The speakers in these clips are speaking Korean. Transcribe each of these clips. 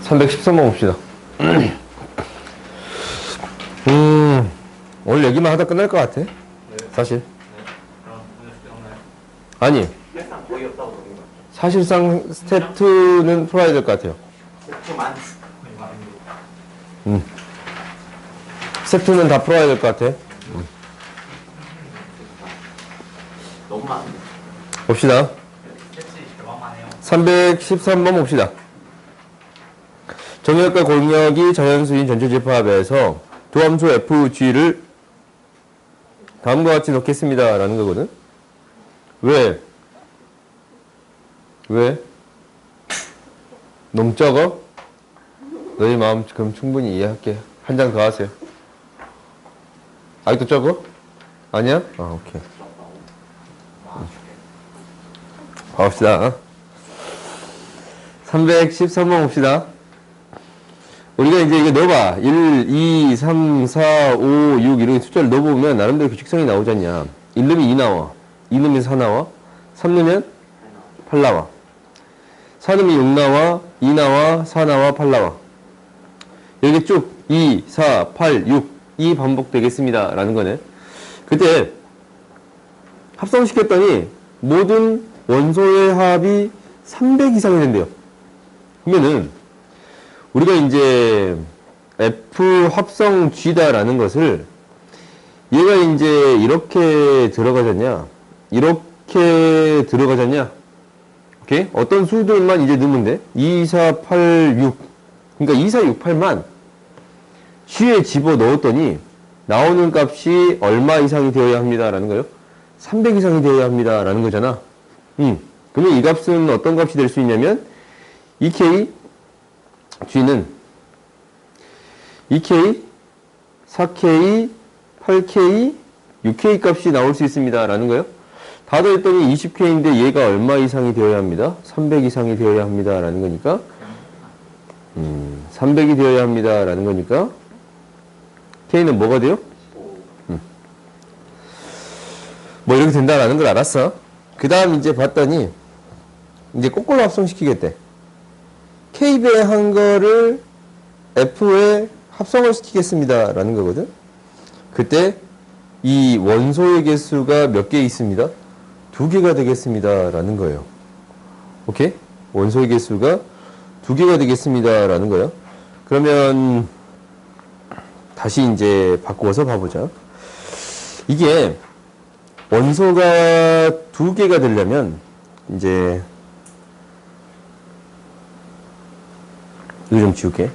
313번 봅시다. 오늘 얘기만 하다 끝날 것 같아. 사실. 그럼 오늘 숙제 없나요? 아니, 사실상 거의 없다고 보는 거죠. 사실상 스텝 2는 풀어야 될 것 같아요. 스텝2만 거의 많은데. 스텝 2는 다 풀어야 될 것 같아. 너무 많은데. 봅시다. 스텝3 대박만 해요. 313번 봅시다. 정역과 공역이 자연수인 전체집합에서 두 함수 FG를 다음과 같이 넣겠습니다. 라는 거거든. 왜? 왜? 너무 적어? 너희 마음 그럼 충분히 이해할게. 한 장 더 하세요. 아직도 적어? 아니야? 오케이. 봅시다. 313번 봅시다. 우리가 이제 이거 넣어봐. 1, 2, 3, 4, 5, 6 이렇게 숫자를 넣어보면 나름대로 규칙성이 나오잖냐. 1 넣으면 2 나와. 2 넣으면 4 나와. 3 넣으면 8 나와. 4 넣으면 6 나와. 2 나와. 4 나와. 8 나와. 이렇게 쭉 2, 4, 8, 6 이 반복되겠습니다. 라는 거네. 그때 합성시켰더니 모든 원소의 합이 300 이상이 된대요. 그러면은 우리가 이제 F 합성 G다라는 것을 얘가 이제 이렇게 들어가졌냐, 이렇게 들어가졌냐, 오케이? 어떤 수들만 이제 넣으면 돼. 2, 4, 8, 6. 그러니까 2, 4, 6, 8만 G에 집어 넣었더니 나오는 값이 얼마 이상이 되어야 합니다라는 거예요. 300 이상이 되어야 합니다라는 거잖아. 그러면 이 값은 어떤 값이 될 수 있냐면 2K G는 2K, 4K, 8K, 6K 값이 나올 수 있습니다. 라는 거예요. 다 더했더니 20K인데 얘가 얼마 이상이 되어야 합니다. 300 이상이 되어야 합니다. 라는 거니까 300이 되어야 합니다. 라는 거니까 K는 뭐가 돼요? 뭐 이렇게 된다라는 걸 알았어. 그 다음 이제 봤더니 이제 거꾸로 합성시키겠대. K배 한 거를 F에 합성을 시키겠습니다. 라는 거거든. 그때 이 원소의 개수가 몇 개 있습니다. 2개가 되겠습니다. 라는 거예요. 오케이? 원소의 개수가 2개가 되겠습니다. 라는 거예요. 그러면 다시 이제 바꾸어서 봐보자. 이게 원소가 2개가 되려면 이제 이거 좀 지울게.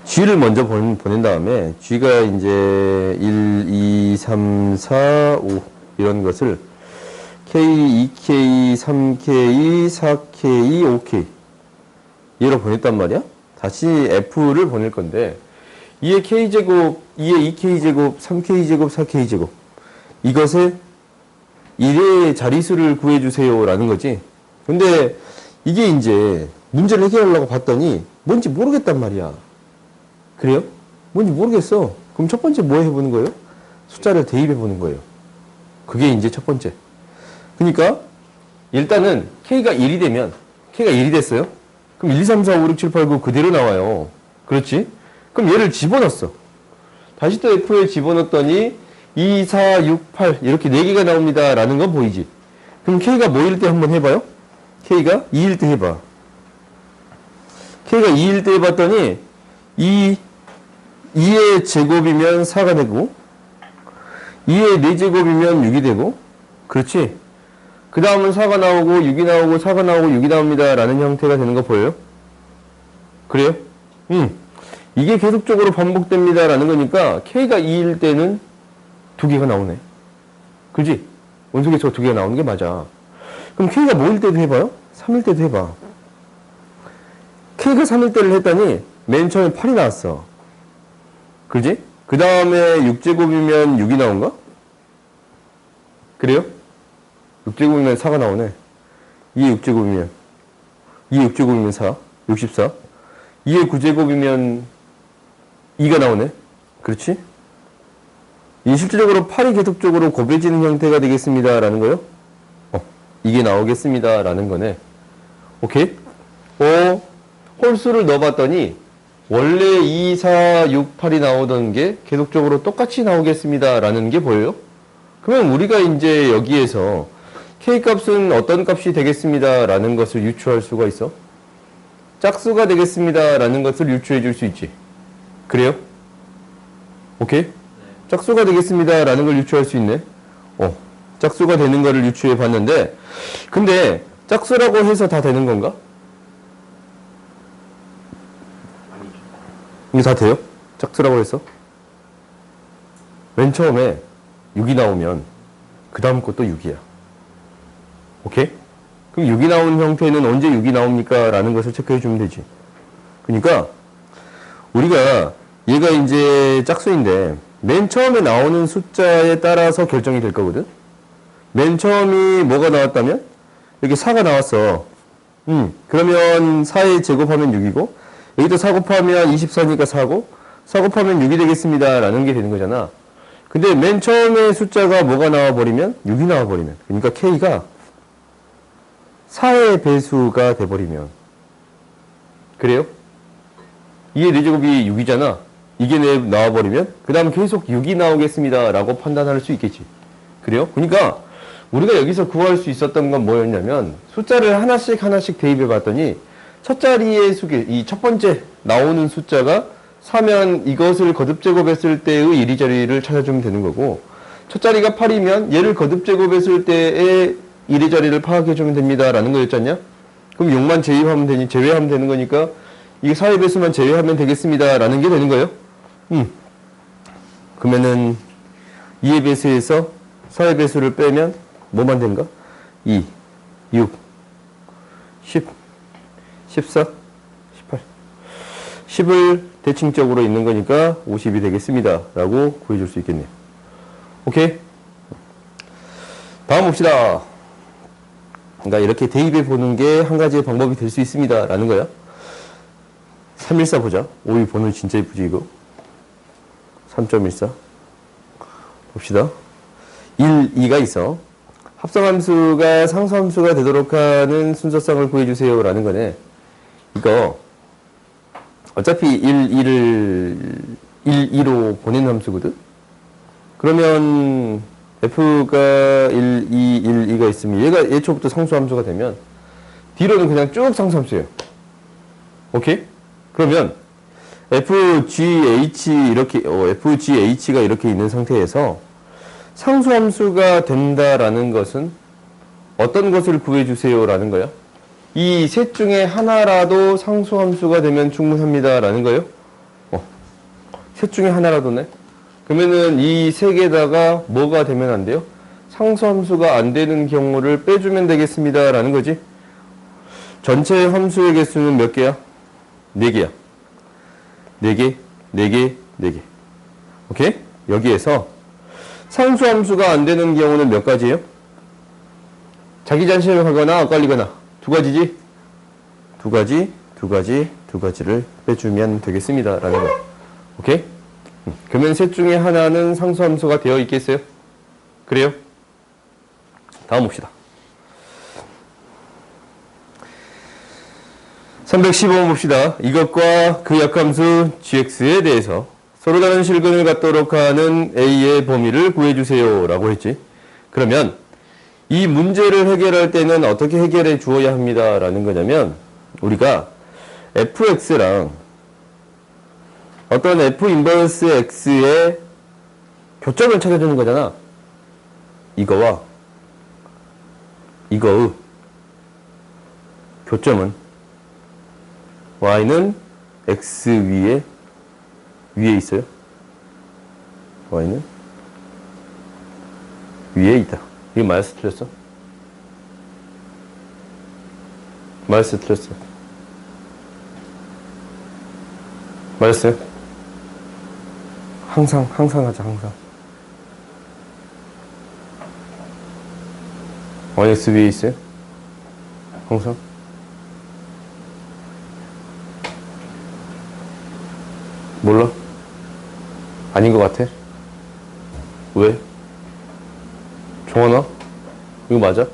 G를 먼저 보낸 다음에 G가 이제 1, 2, 3, 4, 5 이런 것을 K, 2K, 3K, 4K, 5K 얘로 보냈단 말이야. 다시 F를 보낼 건데 2의 K제곱, 2의 2K제곱, 3K제곱, 4K제곱 이것의 1의 자리수를 구해주세요 라는 거지. 근데 이게 이제 문제를 해결하려고 봤더니 뭔지 모르겠단 말이야. 그래요? 뭔지 모르겠어. 그럼 첫 번째 뭐 해보는 거예요? 숫자를 대입해보는 거예요. 그게 이제 첫 번째. 그러니까 일단은 K가 1이 되면 K가 1이 됐어요. 그럼 1, 2, 3, 4, 5, 6, 7, 8, 9 그대로 나와요. 그렇지? 그럼 얘를 집어넣었어. 다시 또 F에 집어넣었더니 2, 4, 6, 8 이렇게 4개가 나옵니다. 라는 건 보이지? 그럼 K가 뭐일 때 한번 해봐요? K가 2일 때 해봐. K가 2일 때 해봤더니 2의 제곱이면 4가 되고 2의 4제곱이면 6이 되고 그렇지? 그 다음은 4가 나오고 6이 나오고 4가 나오고 6이 나옵니다. 라는 형태가 되는 거 보여요? 그래요? 이게 계속적으로 반복됩니다. 라는 거니까 K가 2일 때는 2개가 나오네. 그지? 원소개수가 2개가 나오는 게 맞아. 그럼 K가 뭐일 때도 해봐요? 3일 때도 해봐. K가 3일 때를 했더니 맨 처음에 8이 나왔어. 그지? 그 다음에 6제곱이면 6이 나온가? 그래요? 6제곱이면 4가 나오네. 2의 6제곱이면 2의 6제곱이면 4 64 2의 9제곱이면 2가 나오네. 그렇지? 이 실질적으로 8이 계속적으로 곱해지는 형태가 되겠습니다. 라는 거요. 이게 나오겠습니다. 라는 거네. 오케이? 홀수를 넣어봤더니 원래 2, 4, 6, 8이 나오던 게 계속적으로 똑같이 나오겠습니다 라는 게 보여요. 그러면 우리가 이제 여기에서 K값은 어떤 값이 되겠습니다 라는 것을 유추할 수가 있어. 짝수가 되겠습니다 라는 것을 유추해 줄 수 있지. 그래요? 오케이? 짝수가 되겠습니다 라는 걸 유추할 수 있네. 짝수가 되는 거를 유추해 봤는데, 근데 짝수라고 해서 다 되는 건가? 이게 다 돼요? 짝수라고 해서? 맨 처음에 6이 나오면 그 다음 것도 6이야. 오케이? 그럼 6이 나온 형태는 언제 6이 나옵니까? 라는 것을 체크해 주면 되지. 그러니까 우리가 얘가 이제 짝수인데 맨 처음에 나오는 숫자에 따라서 결정이 될 거거든. 맨 처음이 뭐가 나왔다면 여기 4가 나왔어. 그러면 4의 제곱하면 6이고 여기도 4 곱하면 24니까 4고 4 곱하면 6이 되겠습니다 라는 게 되는 거잖아. 근데 맨 처음에 숫자가 뭐가 나와버리면 6이 나와버리면, 그러니까 K가 4의 배수가 돼버리면, 그래요? 2의 4제곱이 6이잖아. 이게 나와버리면 그 다음 계속 6이 나오겠습니다 라고 판단할 수 있겠지. 그래요? 그러니까 우리가 여기서 구할 수 있었던 건 뭐였냐면 숫자를 하나씩 대입해 봤더니 첫 자리의 수기, 이 첫 번째 나오는 숫자가 4면 이것을 거듭제곱했을 때의 이리저리를 찾아주면 되는 거고, 첫 자리가 8이면 얘를 거듭제곱했을 때의 이리저리를 파악해주면 됩니다 라는 거였지 않냐? 그럼 6만 제외하면 되는 거니까 이게 4의 배수만 제외하면 되겠습니다 라는 게 되는 거예요. 그러면은 2의 배수에서 4의 배수를 빼면 뭐만 되는가? 2, 6, 10, 14, 18. 10을 대칭적으로 있는 거니까 50이 되겠습니다 라고 구해줄 수 있겠네요. 오케이? 다음 봅시다. 그러니까 이렇게 대입해 보는 게 한 가지의 방법이 될 수 있습니다 라는 거야. 314 보자. 오이 번호 진짜 예쁘지 이거. 3.14 봅시다. 1, 2가 있어. 합성함수가 상수함수가 되도록 하는 순서상을 구해주세요 라는 거네. 이거 어차피 1, 2로 보내는 함수거든. 그러면 f가 1, 2, 1, 2가 있으면 얘가 예초부터 상수함수가 되면 뒤로는 그냥 쭉 상수함수예요. 오케이? 그러면 fgh 이렇게 fgh가 이렇게 있는 상태에서 상수함수가 된다라는 것은 어떤 것을 구해주세요 라는 거야? 이 셋 중에 하나라도 상수함수가 되면 충분합니다 라는 거예요? 셋 중에 하나라도네? 그러면은 이 세 개다가 뭐가 되면 안 돼요? 상수함수가 안 되는 경우를 빼주면 되겠습니다 라는 거지. 전체 함수의 개수는 몇 개야? 4개야. 4개, 4개, 4개. 오케이? 여기에서 상수함수가 안 되는 경우는 몇 가지예요? 자기 자신을 하거나 엇갈리거나 두 가지지? 두 가지를 빼주면 되겠습니다 라는 거. 오케이? 그러면 셋 중에 하나는 상수함수가 되어 있겠어요? 그래요? 다음 봅시다. 315번 봅시다. 이것과 그 약함수 gx에 대해서 서로 다른 실근을 갖도록 하는 a의 범위를 구해주세요 라고 했지. 그러면 이 문제를 해결할 때는 어떻게 해결해 주어야 합니다 라는 거냐면, 우리가 fx랑 어떤 f 인버스 x의 교점을 찾아주는 거잖아. 이거와 이거의 교점은 y는 x 위에 있어요. y는 위에 있다. 이거 맞았어, 틀렸어? 맞았어, 틀렸어? 맞았어요? 항상 하자, 항상. yx 위에 있어요? 항상? 몰라? 아닌 것 같아? 왜? 정원아? 이거 맞아?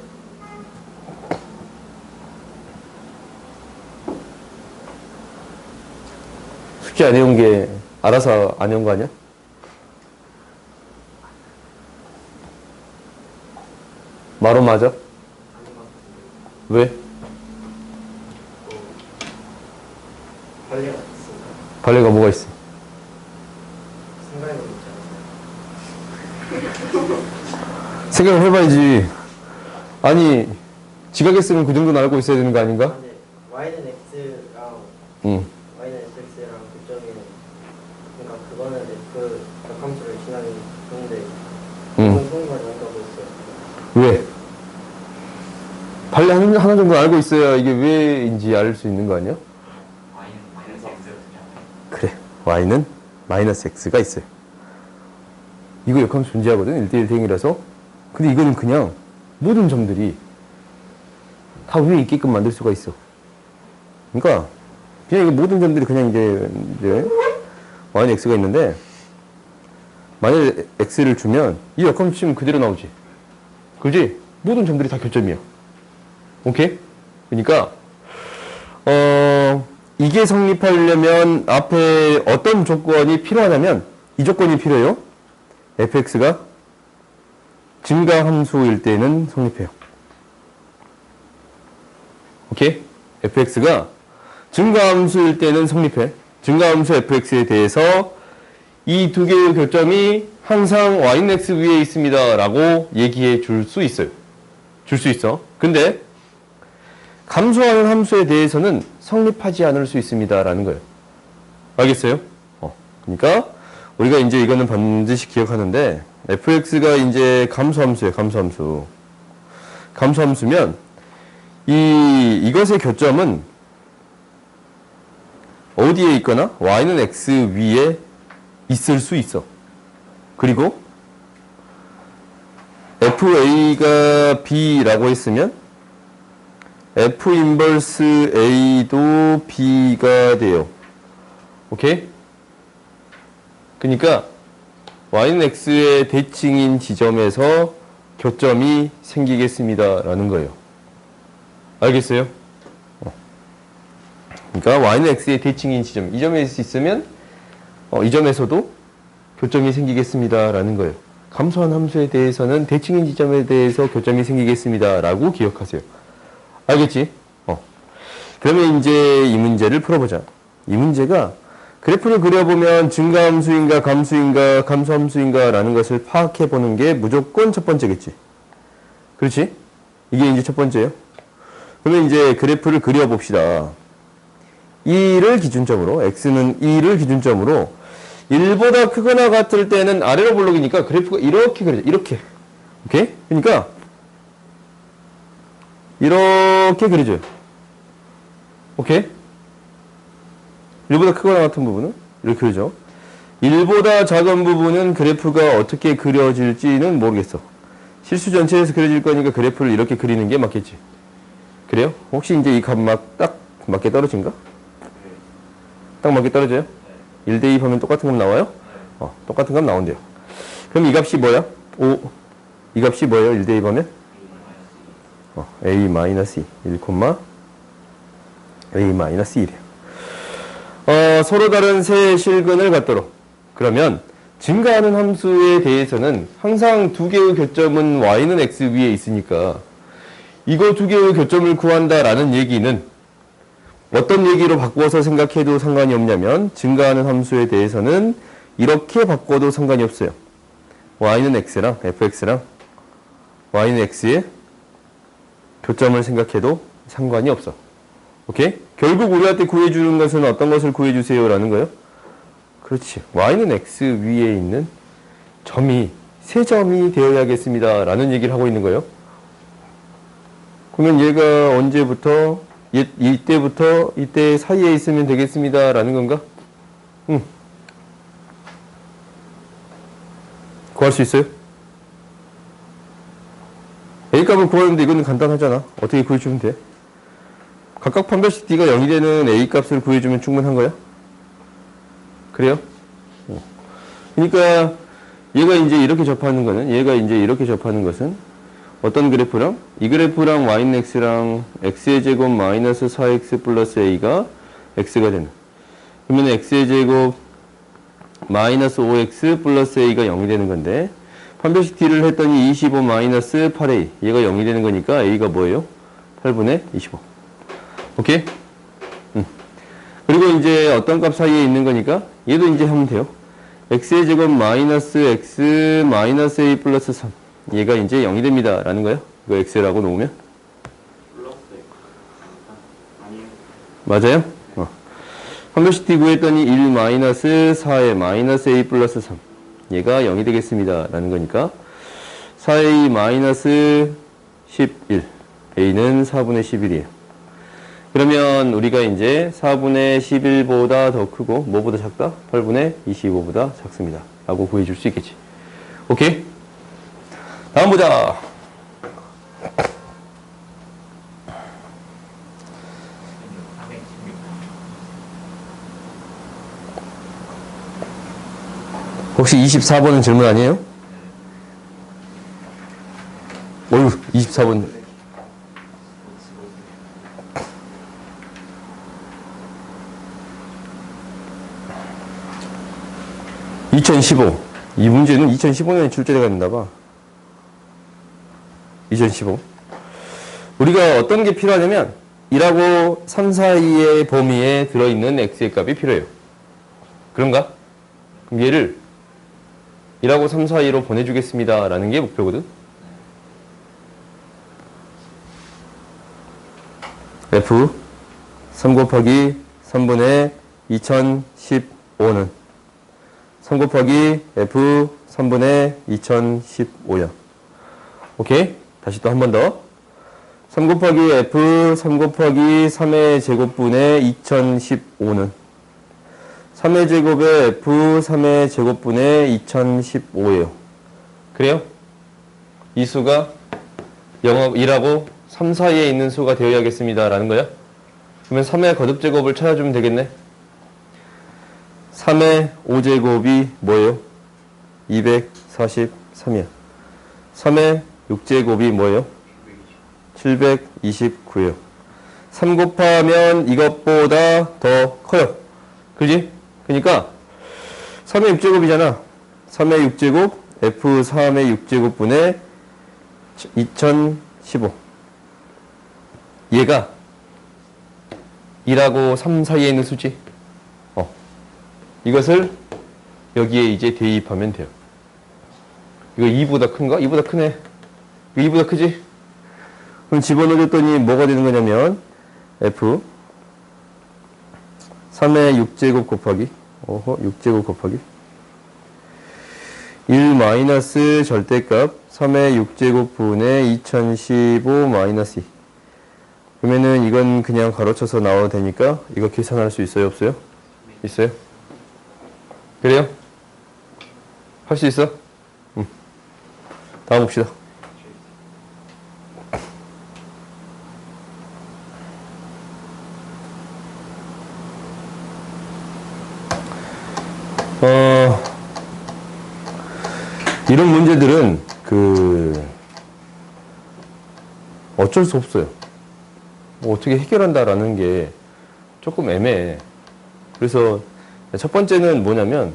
숙제 안 해온 게 알아서 안 해온 거 아니야? 마로 맞아? 아닌 것 같은데. 왜? 관리가 있습니다. 발레가 뭐가 있어? 생각해보고 있지 않았어요? 생각을 해봐야지. 아니, 지각했으면 그 정도는 알고 있어야 되는 거 아닌가? 근데 y는 x랑 응. y는 fx랑 교점이 그러니까 그거는 그 역함수를 지나는 건데 응. 공통과 연결하고 있어요. 왜? 발레 하나 정도 알고 있어야 이게 왜인지 알 수 있는 거 아니야? Y는 마이너스 X였지 않아요? 그래. y는 마이너스 x가 있어요. 이거 역함수 존재하거든. 1대1 대응이라서. 근데 이거는 그냥 모든 점들이 다 위에 있게끔 만들 수가 있어. 그러니까 그냥 이거 모든 점들이 그냥 이제 y는 x가 있는데 만약에 x를 주면 이 역함수 치면 그대로 나오지. 그지? 모든 점들이 다 교점이야. 오케이? 그러니까 이게 성립하려면 앞에 어떤 조건이 필요하냐면 이 조건이 필요해요. fx가 증가함수일 때는 성립해요. 오케이? fx가 증가함수일 때는 성립해. 증가함수 fx에 대해서 이 두 개의 교점이 항상 y는 x 위에 있습니다 라고 얘기해 줄 수 있어요. 줄 수 있어. 근데 감소하는 함수에 대해서는 성립하지 않을 수 있습니다 라는 거예요. 알겠어요? 그러니까 우리가 이제 이거는 반드시 기억하는데 fx가 이제 감소함수예요. 감소함수. 감소함수면 이것의 교점은 어디에 있거나 y는 x 위에 있을 수 있어. 그리고 fa가 b라고 했으면 f 인버스 a도 b가 돼요. 오케이? 그러니까 y는 x의 대칭인 지점에서 교점이 생기겠습니다 라는 거예요. 알겠어요? 그러니까 y는 x의 대칭인 지점, 이 점에 있으면 이 점에서도 교점이 생기겠습니다 라는 거예요. 감소한 함수에 대해서는 대칭인 지점에 대해서 교점이 생기겠습니다 라고 기억하세요. 알겠지? 그러면 이제 이 문제를 풀어보자. 이 문제가 그래프를 그려보면 증가함수인가 감수인가 감소함수인가 라는 것을 파악해보는 게 무조건 첫 번째겠지. 그렇지? 이게 이제 첫 번째예요. 그러면 이제 그래프를 그려봅시다. 2를 기준점으로, x는 2를 기준점으로 1보다 크거나 같을 때는 아래로 볼록이니까 그래프가 이렇게 그려져. 이렇게. 오케이? 그러니까 이렇게 그려져요. 오케이? 1보다 크거나 같은 부분은 이렇게 그려져. 1보다 작은 부분은 그래프가 어떻게 그려질지는 모르겠어. 실수 전체에서 그려질 거니까 그래프를 이렇게 그리는 게 맞겠지. 그래요? 혹시 이제 이 값 딱 맞게 떨어진가? 딱 맞게 떨어져요? 1대2 하면 똑같은 값 나와요? 똑같은 값 나온대요. 그럼 이 값이 뭐야? 5. 이 값이 뭐예요? 1대2 하면? a-2 1, a-2래요. 서로 다른 세 실근을 갖도록. 그러면 증가하는 함수에 대해서는 항상 두 개의 교점은 y는 x 위에 있으니까 이거 두 개의 교점을 구한다라는 얘기는 어떤 얘기로 바꿔서 생각해도 상관이 없냐면 증가하는 함수에 대해서는 이렇게 바꿔도 상관이 없어요. y는 x랑 fx랑 y는 x의 교점을 생각해도 상관이 없어. 오케이? 결국 우리한테 구해주는 것은 어떤 것을 구해주세요 라는 거예요? 그렇지. y는 x 위에 있는 점이 세 점이 되어야겠습니다 라는 얘기를 하고 있는 거예요. 그러면 얘가 언제부터 이때부터 이때 사이에 있으면 되겠습니다 라는 건가? 응. 구할 수 있어요? A값을 구하는데 이거는 간단하잖아. 어떻게 구해주면 돼? 각각 판별식 D가 0이 되는 A값을 구해주면 충분한 거야? 그래요? 그러니까 얘가 이제 이렇게 접하는 것은 어떤 그래프랑? 이 그래프랑 y는 x랑 x의 제곱 마이너스 4x 플러스 a가 x가 되는. 그러면 x의 제곱 마이너스 5x 플러스 a가 0이 되는 건데 판별식 t를 했더니 25 마이너스 8a 얘가 0이 되는 거니까 a가 뭐예요? 8분의 25. 오케이? 그리고 이제 어떤 값 사이에 있는 거니까 얘도 이제 하면 돼요. x의 제곱 마이너스 x 마이너스 a 플러스 3 얘가 이제 0이 됩니다 라는 거예요. 이거 x라고 놓으면 플러스 아니요. 맞아요? 판별식 t 구했더니 1 마이너스 4의 마이너스 a 플러스 3 얘가 0이 되겠습니다 라는 거니까 4a 마이너스 11 a는 4분의 11이에요. 그러면 우리가 이제 4분의 11보다 더 크고 뭐보다 작다? 8분의 25보다 작습니다 라고 구해줄 수 있겠지. 오케이? 다음 보자. 혹시 24번은 질문 아니에요? 어휴, 24번. (2015) 이 문제는 2015년에 출제가 된다봐. 2015 우리가 어떤 게 필요하냐면 1하고 3 사이의 범위에 들어있는 x의 값이 필요해요. 그런가? 그럼 얘를 1하고 3 사이로 보내주겠습니다 라는 게 목표거든. f 3 곱하기 3분의 2015는 3 곱하기 f 3분의 2015야. 오케이? 다시 또 한 번 더. 3 곱하기 f 3 곱하기 3의 제곱분의 2015는 3의 제곱에 f 3의 제곱분의 2015예요. 그래요? 이 수가 1하고 3 사이에 있는 수가 되어야겠습니다 라는 거야. 그러면 3의 거듭제곱을 찾아주면 되겠네. 3의 5제곱이 뭐예요? 243이야. 3의 6제곱이 뭐예요? 729예요. 3 곱하면 이것보다 더 커요. 그지? 그러니까 3의 6제곱이잖아. 3의 6제곱 F3의 6제곱분의 2015 얘가 1하고 3 사이에 있는 수지. 이것을 여기에 이제 대입하면 돼요. 이거 2보다 큰가? 2보다 크네. 이거 2보다 크지? 그럼 집어넣었더니 뭐가 되는 거냐면 F 3의 6제곱 곱하기 6제곱 곱하기 1 마이너스 절대값 3의 6제곱 분의 2015 마이너스 2 그러면은 이건 그냥 가로쳐서 나와도 되니까 이거 계산할 수 있어요? 없어요? 있어요? 그래요? 할 수 있어? 다음 봅시다. 이런 문제들은 어쩔 수 없어요. 뭐 어떻게 해결한다라는 게 조금 애매해. 그래서 첫 번째는 뭐냐면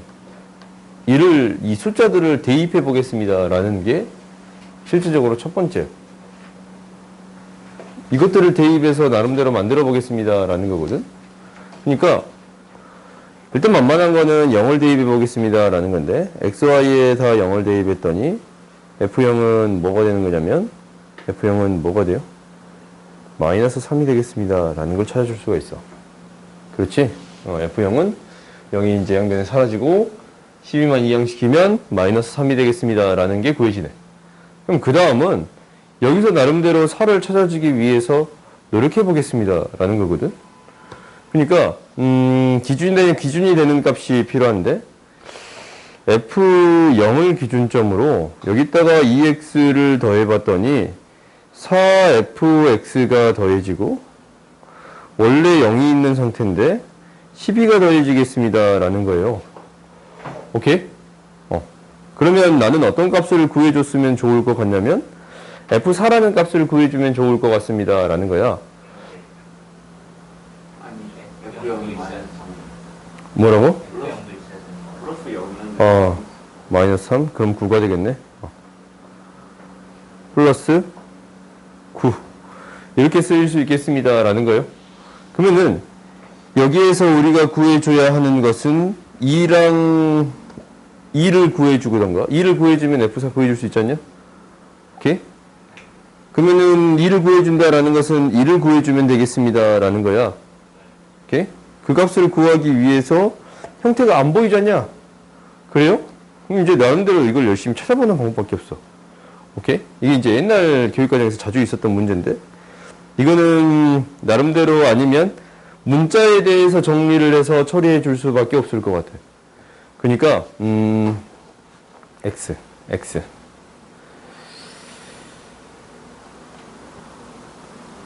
이 숫자들을 대입해 보겠습니다 라는 게 실질적으로 첫 번째. 이것들을 대입해서 나름대로 만들어 보겠습니다 라는 거거든. 그러니까 일단 만만한 거는 0을 대입해 보겠습니다 라는 건데 xy에 다 0을 대입했더니 f0은 뭐가 되는 거냐면 f0은 뭐가 돼요? 마이너스 3이 되겠습니다 라는 걸 찾아줄 수가 있어. 그렇지? f0은 0이 이제 양변에 사라지고 12만 이항시키면 마이너스 3이 되겠습니다 라는 게 구해지네. 그럼 그 다음은 여기서 나름대로 4를 찾아주기 위해서 노력해 보겠습니다 라는 거거든. 그러니까 기준이 되는 값이 필요한데 f0을 기준점으로 여기다가 2x를 더해봤더니 4fx가 더해지고 원래 0이 있는 상태인데 12가 더해지겠습니다 라는 거예요. 오케이? 그러면 나는 어떤 값을 구해줬으면 좋을 것 같냐면 f4라는 값을 구해주면 좋을 것 같습니다 라는 거야. 아니, F0이 마이너스 뭐라고? 플러스 0은 마이너스 3? 그럼 9가 되겠네. 플러스 9. 이렇게 쓰일 수 있겠습니다. 라는 거예요. 그러면은, 여기에서 우리가 구해줘야 하는 것은 2랑 2를 구해주던가. 2를 구해주면 F4 구해줄 수 있지 않냐? 오케이? 그러면은 2를 구해준다라는 것은 2를 구해주면 되겠습니다. 라는 거야. 오케이? 그 값을 구하기 위해서 형태가 안 보이지 않냐? 그래요? 그럼 이제 나름대로 이걸 열심히 찾아보는 방법밖에 없어. 오케이? 이게 이제 옛날 교육과정에서 자주 있었던 문제인데, 이거는 나름대로 아니면 문자에 대해서 정리를 해서 처리해 줄 수밖에 없을 것 같아. 그러니까, X.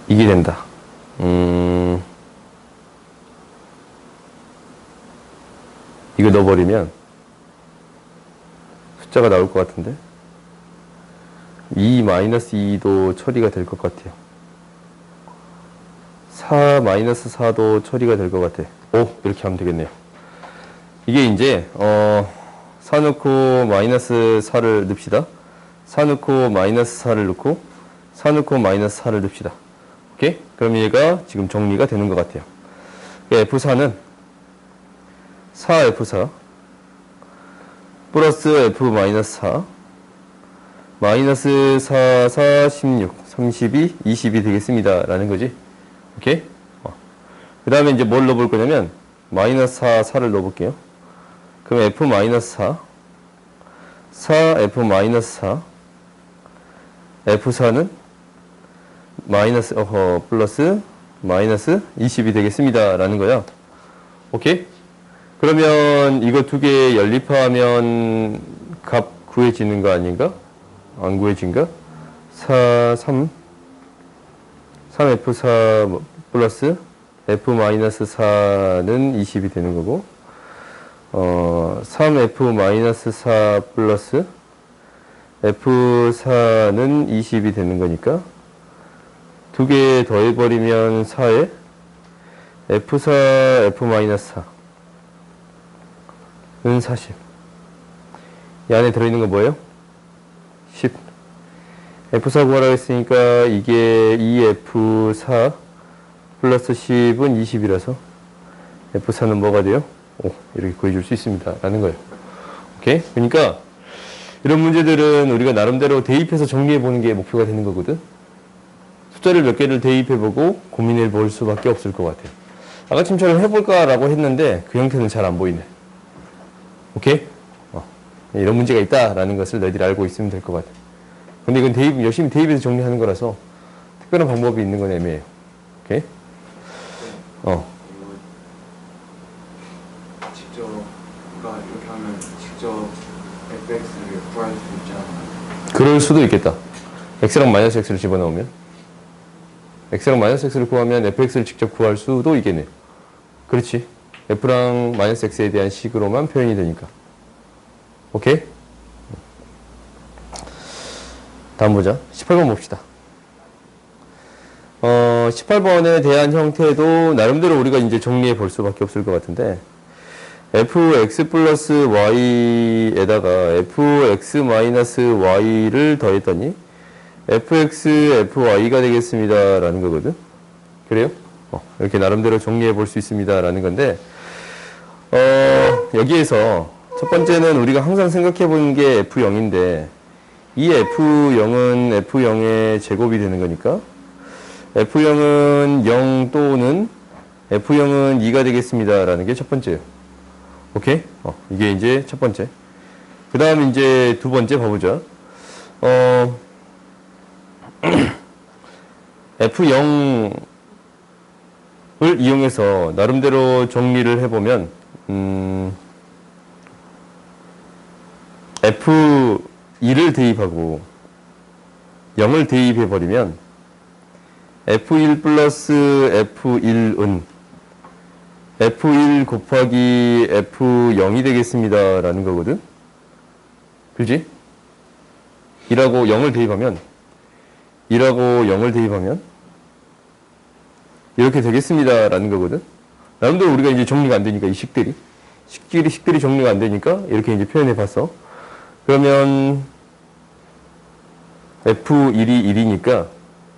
이게 된다. 이거 넣어버리면 숫자가 나올 것 같은데 2-2도 처리가 될 것 같아요. 4-4도 처리가 될 것 같아. 오, 이렇게 하면 되겠네요. 이게 이제 4 넣고 마이너스 4를 넣읍시다. 4 넣고 마이너스 4를 넣고 4 넣고 마이너스 4를 넣읍시다. 오케이? 그럼 얘가 지금 정리가 되는 것 같아요. F4는 4F4 플러스 F 마이너스 4 마이너스 4, 16, 32, 20이 되겠습니다. 라는 거지. 오케이? 그 다음에 이제 뭘 넣어볼 거냐면 마이너스 4, 4를 넣어볼게요. 그럼 F 마이너스 4 F 마이너스 4 F4는 마이너스 플러스 마이너스 20이 되겠습니다. 라는 거야. 오케이? 그러면 이거 두 개 연립하면 값 구해지는 거 아닌가? 안 구해진가? 3F4 플러스 F 마이너스 4는 20이 되는 거고 3F 마이너스 4 플러스 F4는 20이 되는 거니까 두 개 더해버리면 4에 F4 F 마이너스 4는 40. 이 안에 들어있는 거 뭐예요? 10. F4 구하라고 했으니까 이게 2F4 플러스 10은 20이라서 F4는 뭐가 돼요? 5. 이렇게 구해줄 수 있습니다. 라는 거예요. 오케이? 그러니까 이런 문제들은 우리가 나름대로 대입해서 정리해보는 게 목표가 되는 거거든. 숫자를 몇 개를 대입해보고 고민해 볼 수밖에 없을 것 같아요. 아까처럼 해볼까라고 했는데 그 형태는 잘 안 보이네. 오케이? 이런 문제가 있다라는 것을 너희들이 알고 있으면 될 것 같아. 근데 이건 열심히 대입해서 정리하는 거라서 특별한 방법이 있는 건 애매해요. 오케이? 직접 그러니까 이렇게 하면 직접 fx를 구할 수 있지 않나요? 그럴 수도 있겠다. x랑 마이너스 x를 집어넣으면 x랑 마이너스 x를 구하면 fx를 직접 구할 수도 있겠네요. 그렇지. f랑 마이너스 x에 대한 식으로만 표현이 되니까. 오케이? 다음 보자. 18번 봅시다. 18번에 대한 형태도 나름대로 우리가 이제 정리해 볼 수밖에 없을 것 같은데 fx 플러스 y에다가 fx 마이너스 y를 더했더니 fx, fy가 되겠습니다. 라는 거거든. 그래요? 이렇게 나름대로 정리해 볼 수 있습니다. 라는 건데 여기에서 첫 번째는 우리가 항상 생각해 보는 게 f0인데 이 f0은 f0의 제곱이 되는 거니까 f0은 0 또는 f0은 2가 되겠습니다. 라는 게 첫 번째예요. 오케이? 이게 이제 첫 번째. 그 다음 이제 두 번째 봐보자. f0을 이용해서 나름대로 정리를 해보면 f2를 대입하고 0을 대입해버리면 f1 플러스 f1은 f1 곱하기 f0이 되겠습니다. 라는 거거든. 그지? 2라고 0을 대입하면 이렇게 되겠습니다. 라는 거거든. 나름대로 우리가 이제 정리가 안 되니까 이 식들이 식들이 정리가 안 되니까 이렇게 이제 표현해 봤어. 그러면 F1이 1이니까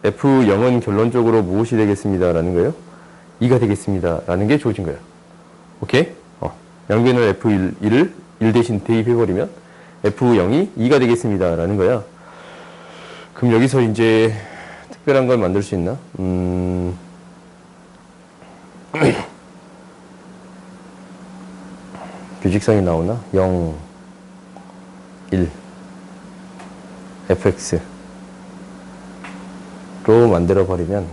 F0은 결론적으로 무엇이 되겠습니다 라는 거예요? 2가 되겠습니다 라는 게 주어진 거예요. 오케이? 양변을 F1을 1 대신 대입해버리면 F0이 2가 되겠습니다 라는 거야. 그럼 여기서 이제 특별한 걸 만들 수 있나? 규직성이 나오나? 0, 1, fx로 만들어버리면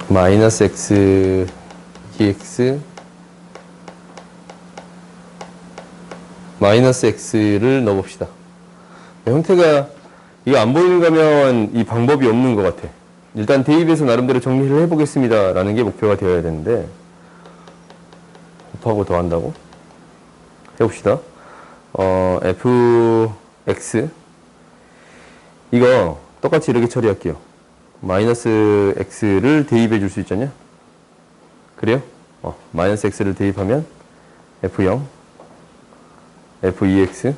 마이너스 x dx 마이너스 x를 넣어봅시다. 형태가 이거 안 보이는 거면 이 방법이 없는 것 같아. 일단 대입해서 나름대로 정리를 해보겠습니다 라는 게 목표가 되어야 되는데 곱하고 더한다고? 해봅시다. fx 이거 똑같이 이렇게 처리할게요. 마이너스 x를 대입해 줄 수 있잖냐? 그래요? 마이너스 x를 대입하면 f0 f2x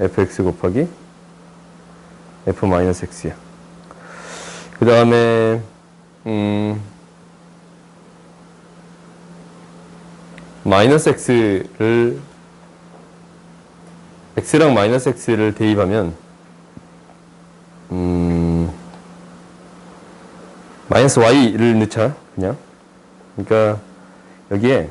fx 곱하기 f 마이너스 x야. 그 다음에 마이너스 x랑 마이너스 x를 대입하면 마이너스 y를 넣자 그냥. 그러니까 여기에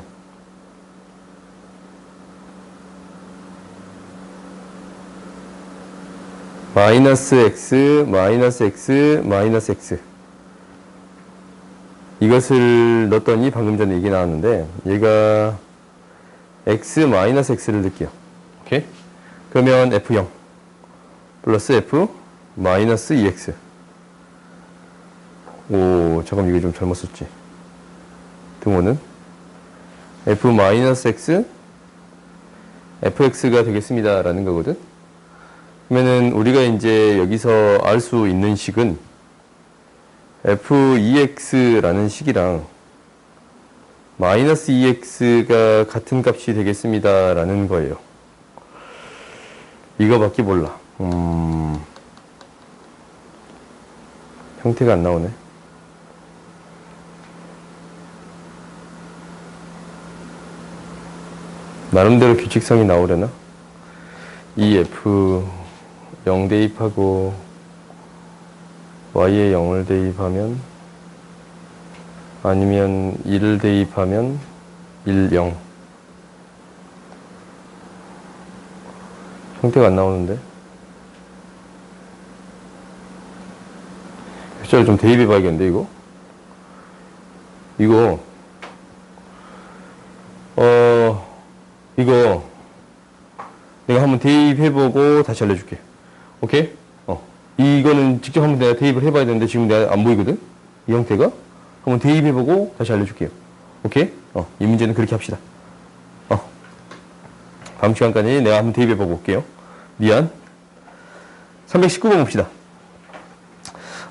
마이너스 x, 마이너스 x, 마이너스 x 이것을 넣었더니 방금 전에 이게 나왔는데 얘가 x 마이너스 x를 넣을게요. 오케이? 그러면 f0 플러스 f 마이너스 2x. 오, 잠깐 이게 좀 잘못 썼지. 등호는 f 마이너스 x fx가 되겠습니다 라는 거거든. 그러면은 우리가 이제 여기서 알 수 있는 식은 f2x라는 식이랑 마이너스 2x가 같은 값이 되겠습니다 라는 거예요. 이거밖에 몰라. 형태가 안 나오네. 나름대로 규칙성이 나오려나? 이 f 0 대입하고 y에 0을 대입하면 아니면 1을 대입하면 1, 0 형태가 안 나오는데 글자를 좀 대입해 봐야겠는데 이거 내가 한번 대입해보고 다시 알려줄게. 오케이? 이거는 직접 한번 내가 대입을 해봐야 되는데 지금 내가 안 보이거든? 이 형태가? 한번 대입해보고 다시 알려줄게요. 오케이? 이 문제는 그렇게 합시다. 다음 시간까지 내가 한번 대입해보고 올게요. 미안. 319번 봅시다.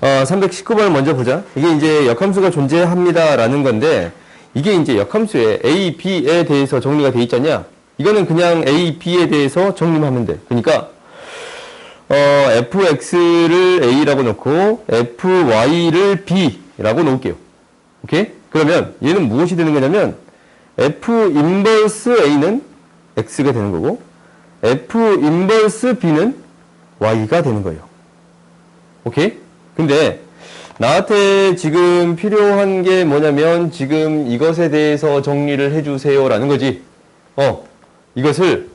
319번을 먼저 보자. 이게 이제 역함수가 존재합니다 라는 건데 이게 이제 역함수에 A, B에 대해서 정리가 돼 있잖냐? 이거는 그냥 A, B에 대해서 정리하면 돼. 그러니까 fx를 a라고 놓고 fy를 b라고 놓을게요. 오케이? 그러면 얘는 무엇이 되는 거냐면 f 인버스 a는 x가 되는 거고 f 인버스 b는 y가 되는 거예요. 오케이? 근데 나한테 지금 필요한 게 뭐냐면 지금 이것에 대해서 정리를 해주세요 라는 거지. 이것을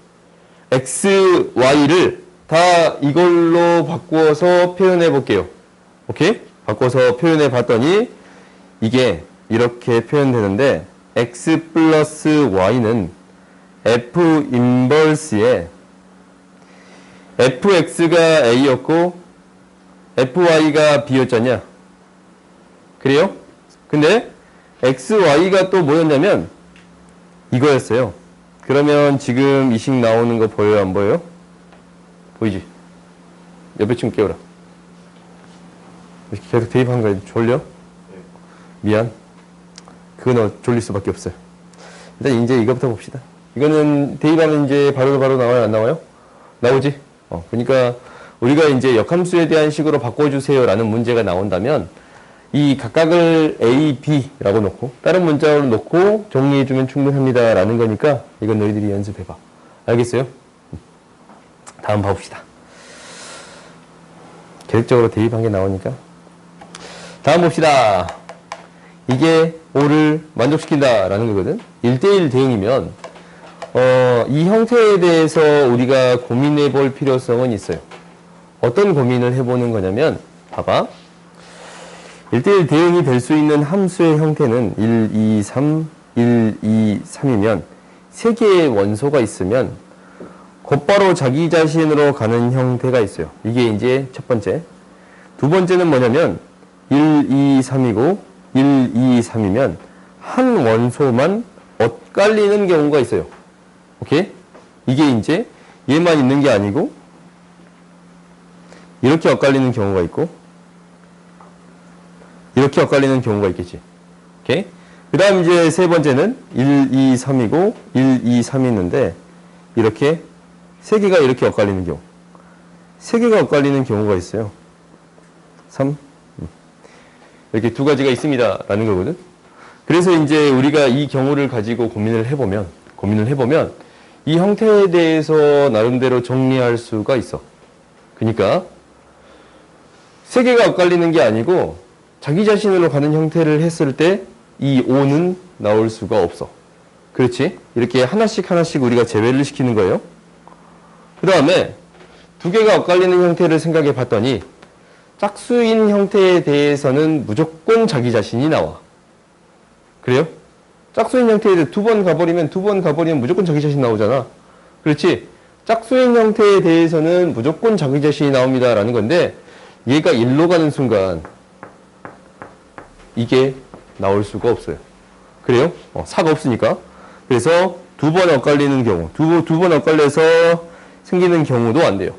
x, y를 다 이걸로 바꾸어서 표현해 볼게요. 오케이? 바꿔서 표현해 봤더니 이게 이렇게 표현되는데 x 플러스 y는 f 인버스에 fx가 a였고 fy가 b였잖냐? 그래요? 근데 xy가 또 뭐였냐면 이거였어요. 그러면 지금 이 식 나오는 거 보여요? 안 보여요? 보이지? 옆에 좀 깨워라. 이렇게 계속 대입한 거에 졸려? 미안. 그건 졸릴 수밖에 없어요. 일단 이제 이거부터 봅시다. 이거는 대입하면 이제 바로 나와요? 안 나와요? 나오지? 그러니까 우리가 이제 역함수에 대한 식으로 바꿔주세요 라는 문제가 나온다면 이 각각을 A, B라고 놓고 다른 문자로 놓고 정리해주면 충분합니다 라는 거니까 이건 너희들이 연습해봐. 알겠어요? 다음 봐봅시다. 계획적으로 대입한 게 나오니까. 다음 봅시다. 이게 5를 만족시킨다 라는 거거든. 1대1 대응이면 이 형태에 대해서 우리가 고민해 볼 필요성은 있어요. 어떤 고민을 해보는 거냐면 봐봐. 1대1 대응이 될 수 있는 함수의 형태는 1, 2, 3, 1, 2, 3이면 3개의 원소가 있으면 곧바로 자기 자신으로 가는 형태가 있어요. 이게 이제 첫 번째. 두 번째는 뭐냐면 1, 2, 3이고 1, 2, 3이면 한 원소만 엇갈리는 경우가 있어요. 오케이? 이게 이제 얘만 있는 게 아니고 이렇게 엇갈리는 경우가 있고 이렇게 엇갈리는 경우가 있겠지. 오케이? 그 다음 이제 세 번째는 1, 2, 3이고 1, 2, 3이 있는데 이렇게 세 개가 이렇게 엇갈리는 경우. 세 개가 엇갈리는 경우가 있어요. 3. 이렇게 두 가지가 있습니다. 라는 거거든. 그래서 이제 우리가 이 경우를 가지고 고민을 해보면 이 형태에 대해서 나름대로 정리할 수가 있어. 그러니까 세 개가 엇갈리는 게 아니고 자기 자신으로 가는 형태를 했을 때 이 5는 나올 수가 없어. 그렇지? 이렇게 하나씩 우리가 제외를 시키는 거예요. 그 다음에 두 개가 엇갈리는 형태를 생각해 봤더니 짝수인 형태에 대해서는 무조건 자기 자신이 나와. 그래요? 짝수인 형태에 두 번 가버리면 무조건 자기 자신 나오잖아. 그렇지? 짝수인 형태에 대해서는 무조건 자기 자신이 나옵니다. 라는 건데 얘가 1로 가는 순간 이게 나올 수가 없어요. 그래요? 4가 없으니까. 그래서 두 번 엇갈리는 경우, 두 번 엇갈려서 생기는 경우도 안 돼요.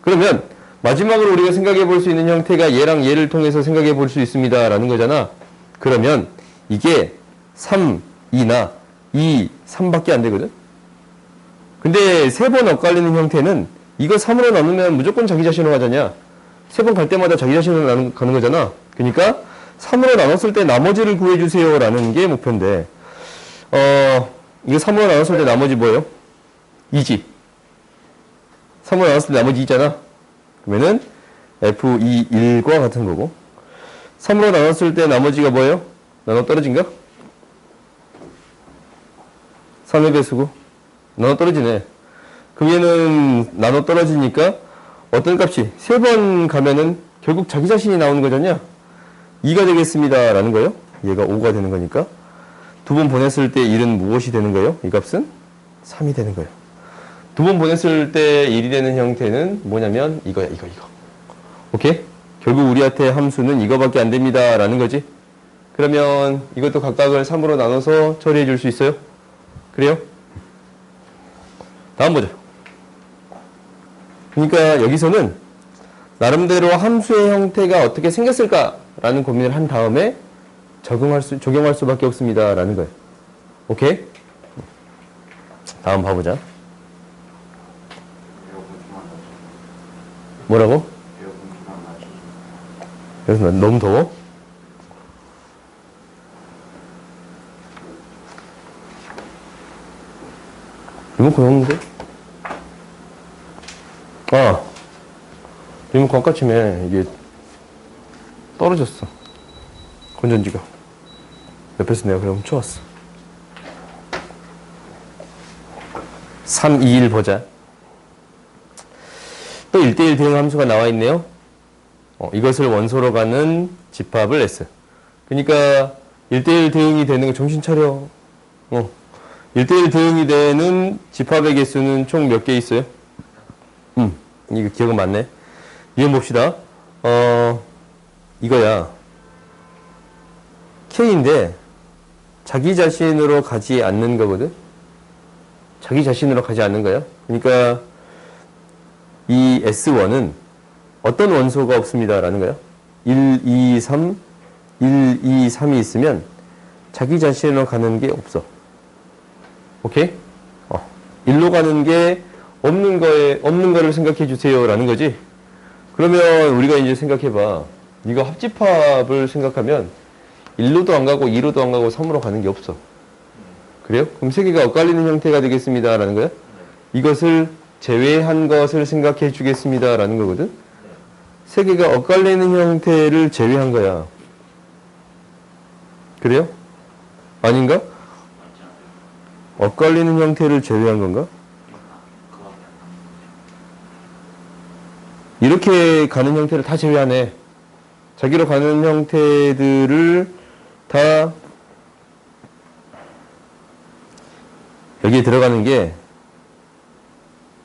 그러면 마지막으로 우리가 생각해 볼 수 있는 형태가 얘랑 얘를 통해서 생각해 볼 수 있습니다. 라는 거잖아. 그러면 이게 3, 2나 2, 3밖에 안 되거든? 근데 세 번 엇갈리는 형태는 이거 3으로 나누면 무조건 자기 자신으로 가잖냐? 세 번 갈 때마다 자기 자신으로 가는 거잖아. 그러니까 3으로 나눴을 때 나머지를 구해주세요. 라는 게 목표인데, 이거 3으로 나눴을 때 나머지 뭐예요? 2지. 3으로 나눴을 때 나머지 2잖아. 그러면은 F2, 1과 같은 거고. 3으로 나눴을 때 나머지가 뭐예요? 나눠 떨어진가? 3의 배수고. 나눠 떨어지네. 그럼 얘는 나눠 떨어지니까 어떤 값이? 3번 가면은 결국 자기 자신이 나오는 거잖냐? 2가 되겠습니다. 라는 거예요. 얘가 5가 되는 거니까. 두 번 보냈을 때 1은 무엇이 되는 거예요? 이 값은 3이 되는 거예요. 두 번 보냈을 때 1이 되는 형태는 뭐냐면 이거야, 이거. 오케이? 결국 우리한테 함수는 이거밖에 안 됩니다. 라는 거지. 그러면 이것도 각각을 3으로 나눠서 처리해 줄 수 있어요? 그래요? 다음 보자. 그러니까 여기서는 나름대로 함수의 형태가 어떻게 생겼을까라는 고민을 한 다음에 적용할 수밖에 없습니다. 라는 거예요. 오케이? 다음 봐보자. 뭐라고? 그래서 너무 더워? 리모컨 없는데? 리모컨 아까 침에 이게 떨어졌어. 건전지가. 옆에서 내가 그래 훔쳐왔어. 3, 2, 1 보자. 또 1대1 대응 함수가 나와 있네요. 이것을 원소로 가는 집합을 S. 그러니까 1대1 대응이 되는 거 정신 차려. 1대1 대응이 되는 집합의 개수는 총 몇 개 있어요? 이거 기억은 맞네. 이해 봅시다. 이거야. K인데 자기 자신으로 가지 않는 거거든. 자기 자신으로 가지 않는 거야. 그러니까 이 S1은 어떤 원소가 없습니다. 라는 거야. 1, 2, 3, 1, 2, 3이 있으면 자기 자신으로 가는 게 없어. 오케이? 1로 가는 게 없는 거를 생각해 주세요. 라는 거지. 그러면 우리가 이제 생각해 봐. 네가 합집합을 생각하면 1로도 안 가고 2로도 안 가고 3으로 가는 게 없어. 그래요? 그럼 세 개가 엇갈리는 형태가 되겠습니다. 라는 거야? 이것을 제외한 것을 생각해 주겠습니다. 라는 거거든? 세 개가 엇갈리는 형태를 제외한 거야. 그래요? 아닌가? 엇갈리는 형태를 제외한 건가? 이렇게 가는 형태를 다 제외하네. 자기로 가는 형태들을 다 여기에 들어가는 게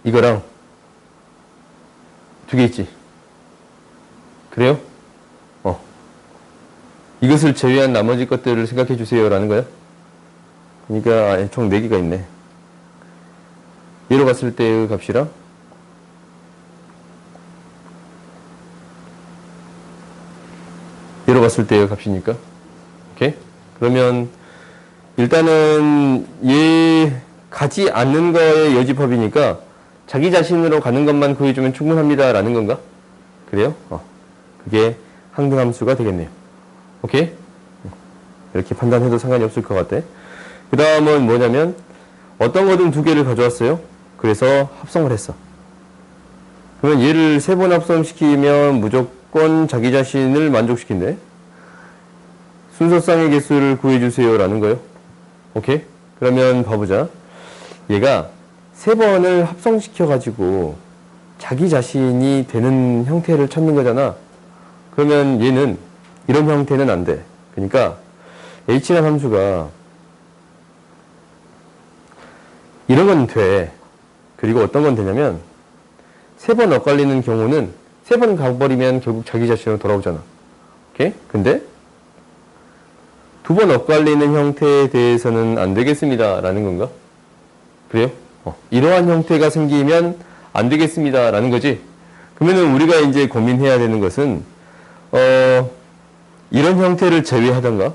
이거랑 두 개 있지. 그래요? 이것을 제외한 나머지 것들을 생각해 주세요. 라는 거야. 그러니까 총 4개가 있네. 얘로 봤을 때의 값이랑 얘로 봤을 때의 값이니까. 오케이? 그러면 일단은 얘 가지 않는 거의 여집합이니까 자기 자신으로 가는 것만 구해주면 충분합니다. 라는 건가? 그래요? 그게 항등함수가 되겠네요. 오케이? 이렇게 판단해도 상관이 없을 것 같아. 그 다음은 뭐냐면 어떤 거든 2개를 가져왔어요. 그래서 합성을 했어. 그러면 얘를 3번 합성시키면 무조건 자기 자신을 만족시킨대. 순서쌍의 개수를 구해주세요. 라는 거예요. 오케이? 그러면 봐보자. 얘가 3번을 합성시켜가지고 자기 자신이 되는 형태를 찾는 거잖아. 그러면 얘는 이런 형태는 안 돼. 그러니까 h라는 함수가 이런 건 돼. 그리고 어떤 건 되냐면 3번 엇갈리는 경우는 3번 가버리면 결국 자기 자신으로 돌아오잖아. 오케이? 근데 2번 엇갈리는 형태에 대해서는 안 되겠습니다. 라는 건가? 그래요? 이러한 형태가 생기면 안 되겠습니다. 라는 거지. 그러면은 우리가 이제 고민해야 되는 것은 이런 형태를 제외하던가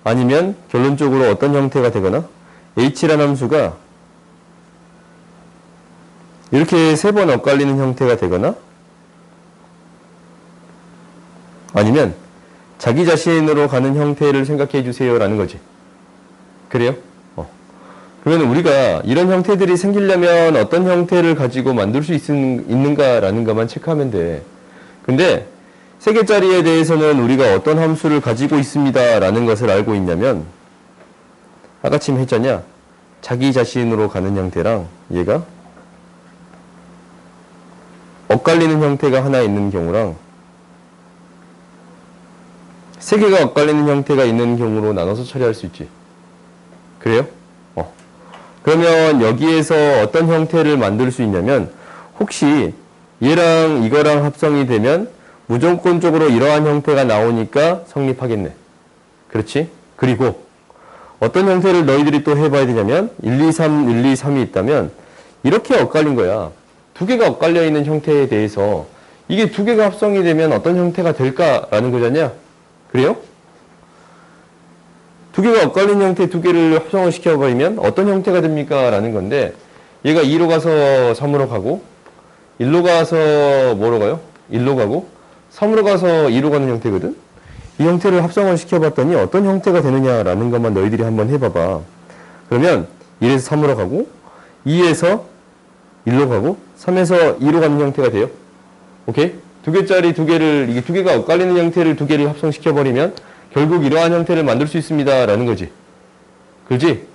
아니면 결론적으로 어떤 형태가 되거나 h라는 함수가 이렇게 3번 엇갈리는 형태가 되거나 아니면 자기 자신으로 가는 형태를 생각해 주세요. 라는 거지. 그래요? 그러면 우리가 이런 형태들이 생기려면 어떤 형태를 가지고 만들 수 있는가라는 것만 체크하면 돼. 근데 3개짜리에 대해서는 우리가 어떤 함수를 가지고 있습니다. 라는 것을 알고 있냐면 아까 지금 했잖냐. 자기 자신으로 가는 형태랑 얘가 엇갈리는 형태가 하나 있는 경우랑 3개가 엇갈리는 형태가 있는 경우로 나눠서 처리할 수 있지. 그래요? 그러면 여기에서 어떤 형태를 만들 수 있냐면 혹시 얘랑 이거랑 합성이 되면 무조건적으로 이러한 형태가 나오니까 성립하겠네. 그렇지? 그리고 어떤 형태를 너희들이 또 해봐야 되냐면 1, 2, 3, 1, 2, 3이 있다면 이렇게 엇갈린 거야. 2개가 엇갈려 있는 형태에 대해서 이게 2개가 합성이 되면 어떤 형태가 될까라는 거잖냐? 그래요? 2개가 엇갈린 형태 2개를 합성을 시켜버리면 어떤 형태가 됩니까? 라는 건데 얘가 2로 가서 3으로 가고 1로 가서 뭐로 가요? 1로 가고 3으로 가서 2로 가는 형태거든? 이 형태를 합성을 시켜봤더니 어떤 형태가 되느냐라는 것만 너희들이 한번 해봐봐. 그러면 1에서 3으로 가고 2에서 1로 가고 3에서 2로 가는 형태가 돼요. 오케이? 2개짜리 2개를 이게 2개가 엇갈리는 형태를 2개를 합성시켜버리면 결국 이러한 형태를 만들 수 있습니다. 라는 거지. 그렇지?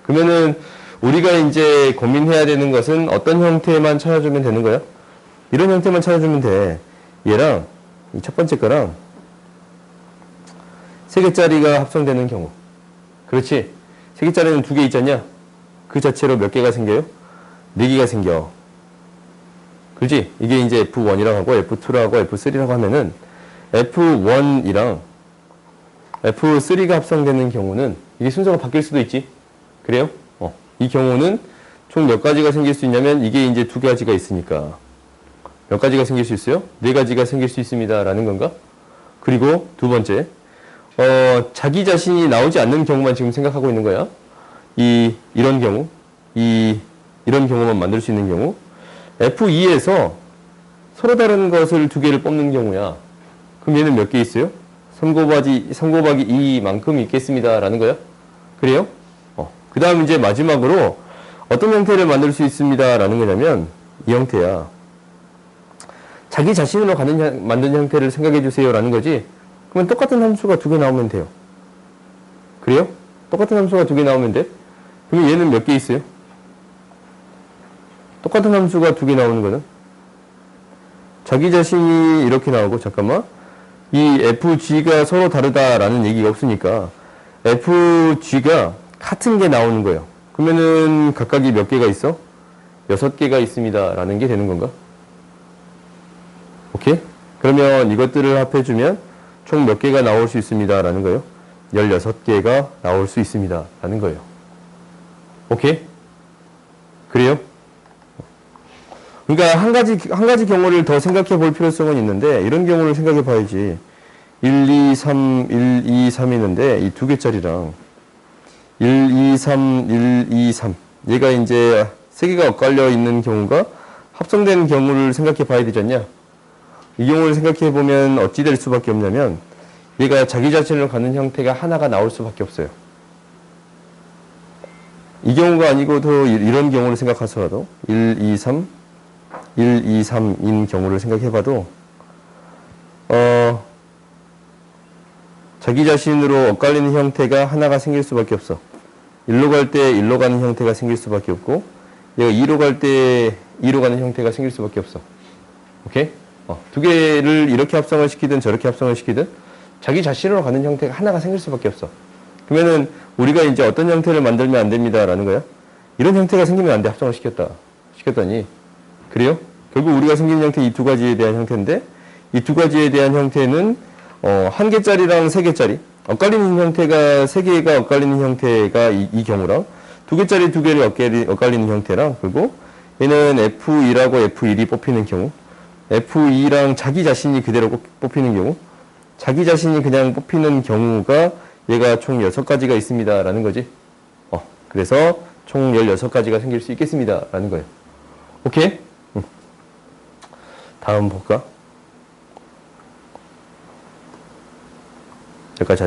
그러면은 우리가 이제 고민해야 되는 것은 어떤 형태만 찾아주면 되는 거야? 이런 형태만 찾아주면 돼. 얘랑 이 첫 번째 거랑 3개짜리가 합성되는 경우. 그렇지? 3개짜리는 2개 있잖냐? 그 자체로 몇 개가 생겨요? 4개가 생겨. 그렇지? 이게 이제 F1이라고 하고 F2라고 하고 F3라고 하면은 F1이랑 F3가 합성되는 경우는 이게 순서가 바뀔 수도 있지. 그래요? 이 경우는 총 몇 가지가 생길 수 있냐면 이게 이제 2가지가 있으니까 몇 가지가 생길 수 있어요? 4가지가 생길 수 있습니다. 라는 건가? 그리고 두 번째, 자기 자신이 나오지 않는 경우만 지금 생각하고 있는 거야. 이런 경우, 이런 경우만 만들 수 있는 경우. F2에서 서로 다른 것을 두 개를 뽑는 경우야. 그럼 얘는 몇 개 있어요? 3 곱하기 2만큼 있겠습니다. 라는 거야. 그래요? 그 다음 이제 마지막으로 어떤 형태를 만들 수 있습니다. 라는 거냐면 이 형태야. 자기 자신으로 만든 형태를 생각해 주세요. 라는 거지. 그러면 똑같은 함수가 두 개 나오면 돼요. 그래요? 똑같은 함수가 두 개 나오면 돼? 그러면 얘는 몇 개 있어요? 똑같은 함수가 두 개 나오는 거는? 자기 자신이 이렇게 나오고, 잠깐만. 이 FG가 서로 다르다라는 얘기가 없으니까, FG가 같은 게 나오는 거예요. 그러면은 각각이 몇 개가 있어? 6개가 있습니다. 라는 게 되는 건가? 오케이? 그러면 이것들을 합해주면 총 몇 개가 나올 수 있습니다. 라는 거예요. 16개가 나올 수 있습니다. 라는 거예요. 오케이? 그래요? 그러니까 한 가지 경우를 더 생각해 볼 필요성은 있는데, 이런 경우를 생각해 봐야지. 1, 2, 3, 1, 2, 3 있는데, 이 두 개짜리랑 1, 2, 3, 1, 2, 3. 얘가 이제 세 개가 엇갈려 있는 경우가 합성된 경우를 생각해 봐야 되지 않냐? 이 경우를 생각해 보면 어찌 될 수밖에 없냐면, 얘가 자기 자신을 갖는 형태가 하나가 나올 수밖에 없어요. 이 경우가 아니고도 이런 경우를 생각하서라도 1, 2, 3, 1, 2, 3인 경우를 생각해 봐도 자기 자신으로 엇갈리는 형태가 하나가 생길 수밖에 없어. 1로 갈 때 1로 가는 형태가 생길 수밖에 없고, 얘가 2로 갈 때 2로 가는 형태가 생길 수밖에 없어. 오케이? 두 개를 이렇게 합성을 시키든 저렇게 합성을 시키든 자기 자신으로 가는 형태가 하나가 생길 수밖에 없어. 그러면은 우리가 이제 어떤 형태를 만들면 안 됩니다. 라는 거야? 이런 형태가 생기면 안 돼. 합성을 시켰더니. 그래요? 결국 우리가 생긴 형태 이 두 가지에 대한 형태인데, 이 두 가지에 대한 형태는 한 개짜리랑 세 개짜리, 엇갈리는 형태가 세 개가 엇갈리는 형태가 이 경우랑, 두 개짜리 두 개를 엇갈리는 형태랑, 그리고 얘는 F2라고 F1이 뽑히는 경우, F2랑 자기 자신이 그대로 뽑히는 경우, 자기 자신이 그냥 뽑히는 경우가 얘가 총 6가지가 있습니다. 라는 거지. 그래서 총 16가지가 생길 수 있겠습니다. 라는 거예요. 오케이? 다음 볼까? 여기까지